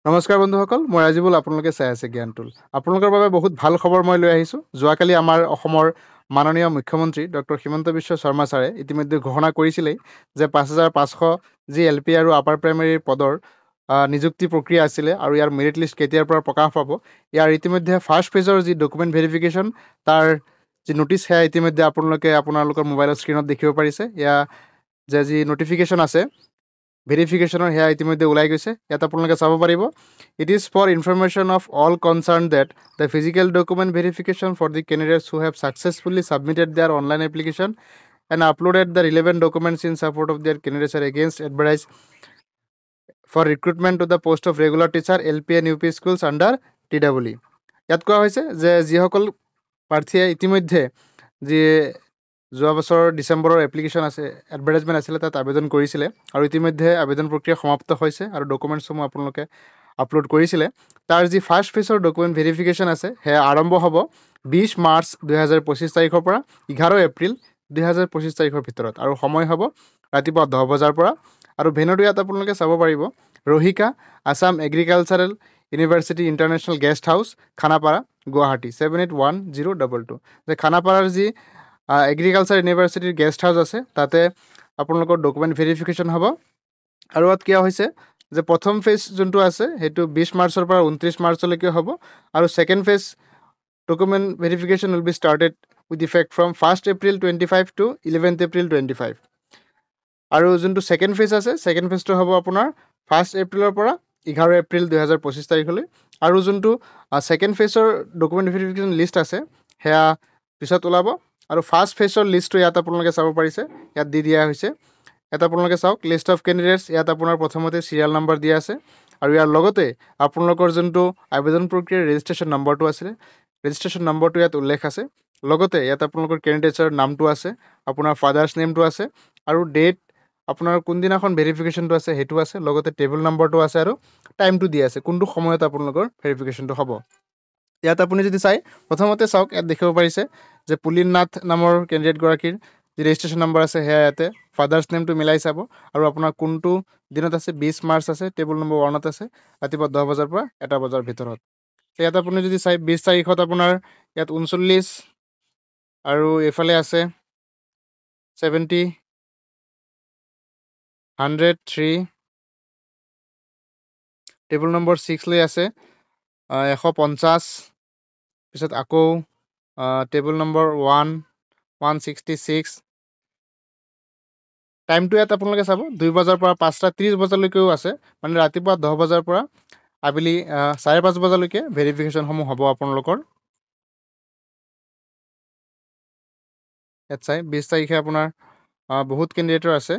নমস্কাৰ বন্ধুসকল, মই ৰাজীৱুল। আপোনালোকে চাই আছে জ্ঞানটোল। আপোনালোকৰ বাবে বহুত ভাল খবৰ মই লৈ আহিছোঁ। যোৱাকালি আমাৰ অসমৰ মাননীয় মুখ্যমন্ত্ৰী ডক্টৰ হিমন্ত বিশ্ব শৰ্মা ছাৰে ইতিমধ্যে ঘোষণা কৰিছিলেই যে 5,500 যি LP আৰু আপাৰ প্ৰাইমেৰীৰ পদৰ নিযুক্তি প্ৰক্ৰিয়া আছিলে আৰু ইয়াৰ মেৰিট লিষ্ট কেতিয়াৰ পৰা প্ৰকাশ পাব। ইয়াৰ ইতিমধ্যে ফাৰ্ষ্ট ফেজৰ যি ডকুমেণ্ট ভেৰিফিকেশ্যন তাৰ যি নটিচ সেয়া ইতিমধ্যে আপোনালোকৰ মোবাইলৰ স্ক্ৰীণত দেখিব পাৰিছে। এয়া যে যি নটিফিকেশ্যন আছে ভেৰিফিকেশ্যনৰ সেয়া ইতিমধ্যে ওলাই গৈছে। ইয়াত আপোনালোকে চাব পাৰিব। It is for information of all concern that the physical document verification for the candidates who have successfully submitted their online application and uploaded the relevant documents in support of their candidates against advertise for recruitment to the post of regular teacher LP and UP schools under TEE। ইয়াত কোৱা হৈছে যে যিসকল প্ৰাৰ্থীয়ে ইতিমধ্যে যি যোৱা বছৰ ডিচেম্বৰৰ এপ্লিকেশ্যন আছে এডভাৰটাইজমেণ্ট আছিলে তাত আবেদন কৰিছিলে আৰু ইতিমধ্যে আবেদন প্ৰক্ৰিয়া সমাপ্ত হৈছে আৰু ডকুমেণ্টছসমূহ আপোনালোকে আপলোড কৰিছিলে, তাৰ যি ফাৰ্ষ্ট ফেজৰ ডকুমেণ্ট ভেৰিফিকেশ্যন আছে সেয়া আৰম্ভ হ'ব 20 মাৰ্চ 2025 তাৰিখৰ পৰা 11 এপ্ৰিল 2025 তাৰিখৰ ভিতৰত আৰু সময় হ'ব ৰাতিপুৱা 10 বজাৰ পৰা। আৰু ভেনুটো ইয়াত আপোনালোকে চাব পাৰিব, ৰহিকা Assam agricultural university international guest house, Khanapara, Guwahati 781022। যে খানাপাৰাৰ যি এগ্ৰিকালচাৰ ইউনিভাৰ্চিটিৰ গেষ্ট হাউচ আছে তাতে আপোনালোকৰ ডকুমেণ্ট ভেৰিফিকেশ্যন হ'ব। আৰু ইয়াত কিয় হৈছে যে প্ৰথম ফেজ যোনটো আছে সেইটো 20 মাৰ্চৰ পৰা 29 মাৰ্চলৈকে হ'ব আৰু second phase document verification will be started with effect from 1 April 25 to 11 April 25। আৰু যোনটো ছেকেণ্ড ফেজ আছে ছেকেণ্ড ফেজটো হ'ব আপোনাৰ 1 এপ্ৰিলৰ পৰা 11 এপ্ৰিল 2025 তাৰিখলৈ। আৰু যোনটো ছেকেণ্ড ফেজৰ ডকুমেণ্ট ভেৰিফিকেশ্যন লিষ্ট আছে সেয়া পিছত ওলাব। আৰু ফাৰ্ষ্ট ফেজৰ লিষ্টটো ইয়াত আপোনালোকে চাব পাৰিছে, ইয়াত দি দিয়া হৈছে। ইয়াত আপোনালোকে চাওক, লিষ্ট অফ কেণ্ডিডেটছ ইয়াত আপোনাৰ প্ৰথমতে চিৰিয়েল নম্বৰ দিয়া আছে আৰু ইয়াৰ লগতে আপোনালোকৰ যোনটো আবেদন প্ৰক্ৰিয়াৰ ৰেজিষ্ট্ৰেশ্যন নম্বৰটো আছিলে ৰেজিষ্ট্ৰেশ্যন নম্বৰটো ইয়াত উল্লেখ আছে। লগতে ইয়াত আপোনালোকৰ কেণ্ডিডেটছৰ নামটো আছে, আপোনাৰ ফাদাৰ্ছ নেমটো আছে আৰু ডেট আপোনাৰ কোনদিনাখন ভেৰিফিকেশ্যনটো আছে সেইটো আছে, লগতে টেবুল নম্বৰটো আছে আৰু টাইমটো দিয়া আছে কোনটো সময়ত আপোনালোকৰ ভেৰিফিকেশ্যনটো হ'ব। ইয়াত আপুনি যদি চাই প্ৰথমতে চাওক, ইয়াত দেখিব পাৰিছে যে পুলিন নাথ নামৰ কেণ্ডিডেটগৰাকীৰ যি ৰেজিষ্ট্ৰেশ্যন নম্বৰ আছে সেয়া ইয়াতে ফাদাৰ্ছ নেমটো মিলাই চাব আৰু আপোনাৰ কোনটো দিনত আছে 20 মাৰ্চ আছে, টেবুল নম্বৰ 1ত আছে, ৰাতিপুৱা 10 বজাৰ পৰা 1 বজাৰ ভিতৰত। ইয়াত আপুনি যদি চাই 20 তাৰিখত আপোনাৰ ইয়াত 39 আৰু এইফালে আছে 70, 103, টেবুল নম্বৰ 6 লৈ আছে 150, পিছত আকৌ টেবুল নম্বৰ 166। টাইমটো ইয়াত আপোনালোকে চাব 2 বজাৰ পৰা 5:30 বজালৈকেও আছে, মানে ৰাতিপুৱা 10 বজাৰ পৰা আবেলি 5:30 বজালৈকে ভেৰিফিকেশ্যনসমূহ হ'ব আপোনালোকৰ। ইয়াত চাই 20 তাৰিখে আপোনাৰ বহুত কেণ্ডিডেটৰ আছে,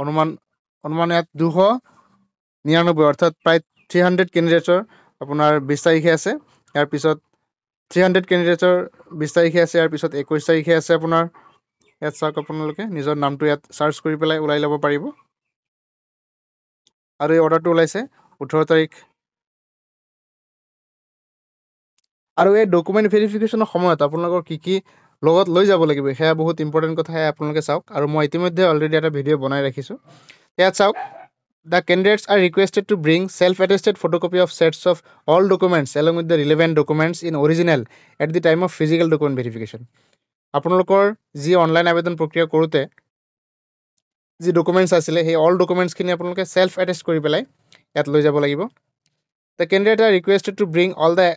অনুমান ইয়াত 299 অৰ্থাৎ প্ৰায় 300 কেণ্ডিডেটৰ আপোনাৰ 20 তাৰিখে আছে। ইয়াৰ পিছত 300 কেণ্ডিডেটৰ 20 তাৰিখে আছে, ইয়াৰ পিছত 21 তাৰিখে আছে আপোনাৰ। ইয়াত চাওক, আপোনালোকে নিজৰ নামটো ইয়াত চাৰ্চ কৰি পেলাই ওলাই ল'ব পাৰিব। আৰু এই অৰ্ডাৰটো ওলাইছে 18 তাৰিখ। আৰু এই ডকুমেণ্ট ভেৰিফিকেশ্যনৰ সময়ত আপোনালোকৰ কি লগত লৈ যাব লাগিব সেয়া বহুত ইম্পৰ্টেণ্ট কথা, সেয়া আপোনালোকে চাওক। আৰু মই ইতিমধ্যে অলৰেডি এটা ভিডিঅ' বনাই ৰাখিছোঁ, ইয়াত চাওক। The candidates are requested to bring self-attested photocopy of sets of all documents along with the relevant documents in original at the time of physical document verification. আপোনালোকৰ যি অনলাইন আবেদন প্ৰক্ৰিয়া কৰোঁতে যি ডকুমেণ্টছ আছিলে সেই অল ডকুমেণ্টছখিনি আপোনালোকে ছেল্ফ এটেষ্ট কৰি পেলাই ইয়াত লৈ যাব লাগিব। The candidates are requested to bring all the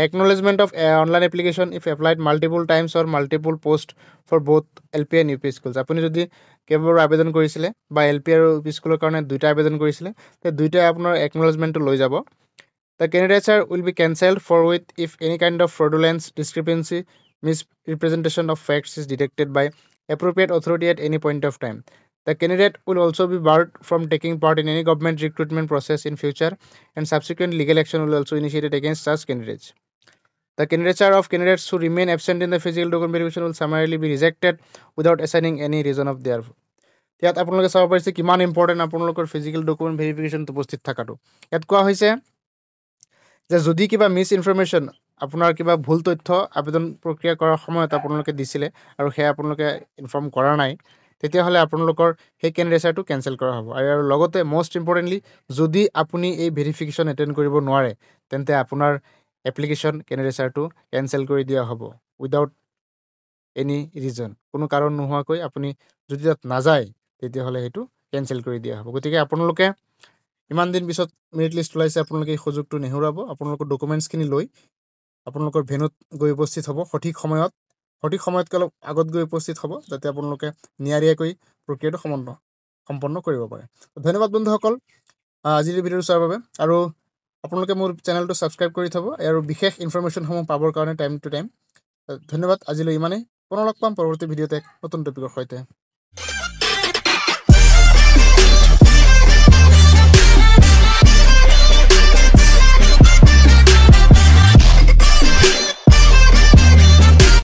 acknowledgement of online application if applied multiple times or multiple post for both LP and UP schools. আপুনি যদি কেইবাবাৰো আবেদন কৰিছিলে বা LP আৰু UP স্কুলৰ কাৰণে দুইটা আবেদন কৰিছিলে, তে দুইটাই আপোনাৰ একনলেজমেণ্টটো লৈ যাব। The candidates will be cancelled forthwith if any kind of fraudulence, discrepancy, misrepresentation of facts is detected by appropriate authority at any point of time. The candidate will also be barred from taking part in any government recruitment process in future, and subsequent legal action will also initiated against such candidates. The candidature of candidates who remain absent in the physical document verification will summarily be rejected without assigning any reason of their. ইয়াত আপোনালোকে চাব পাৰিছে কিমান important আপোনালোকৰ physical document ভেৰিফিকেশ্যনত উপস্থিত থকাটো। ইয়াত কোৱা হৈছে যে যদি কিবা মিছ ইনফৰমেশ্যন, আপোনাৰ কিবা ভুল তথ্য আবেদন প্ৰক্ৰিয়া কৰাৰ সময়ত আপোনালোকে দিছিলে আৰু সেয়া আপোনালোকে ইনফৰ্ম কৰা নাই, তেতিয়াহ'লে আপোনালোকৰ সেই কেণ্ডিডেচাৰটো কেঞ্চেল কৰা হ'ব। আৰু লগতে মষ্ট ইম্পৰ্টেণ্টলি যদি আপুনি এই ভেৰিফিকেশ্যন এটেণ্ড কৰিব নোৱাৰে তেন্তে আপোনাৰ এপ্লিকেশ্যন কেণ্ডিডেচাৰটো কেঞ্চেল কৰি দিয়া হ'ব উইদাউট এনি ৰিজন। কোনো কাৰণ নোহোৱাকৈ আপুনি যদি তাত নাযায় তেতিয়াহ'লে সেইটো কেঞ্চেল কৰি দিয়া হ'ব। গতিকে আপোনালোকে ইমান দিন পিছত মেৰিট লিষ্ট ওলাইছে, আপোনালোকে এই সুযোগটো নেহেৰুৱাব। আপোনালোকৰ ডকুমেণ্টছখিনি লৈ আপোনালোকৰ ভেনুত গৈ উপস্থিত হ'ব সঠিক সময়তকৈ অলপ আগত গৈ উপস্থিত হ'ব, যাতে আপোনালোকে নিয়াৰিকৈ প্ৰক্ৰিয়াটো সম্পন্ন কৰিব পাৰে। ধন্যবাদ বন্ধুসকল আজিৰ ভিডিঅ'টো চোৱাৰ বাবে। আৰু আপোনালোকে মোৰ চেনেলটো ছাবস্ক্ৰাইব কৰি থ'ব আৰু বিশেষ ইনফৰমেশ্যনসমূহ পাবৰ কাৰণে টাইম টু টাইম। ধন্যবাদ, আজিলৈ ইমানেই। পুনৰ লগ পাম পৰৱৰ্তী ভিডিঅ'তে নতুন টপিকৰ সৈতে।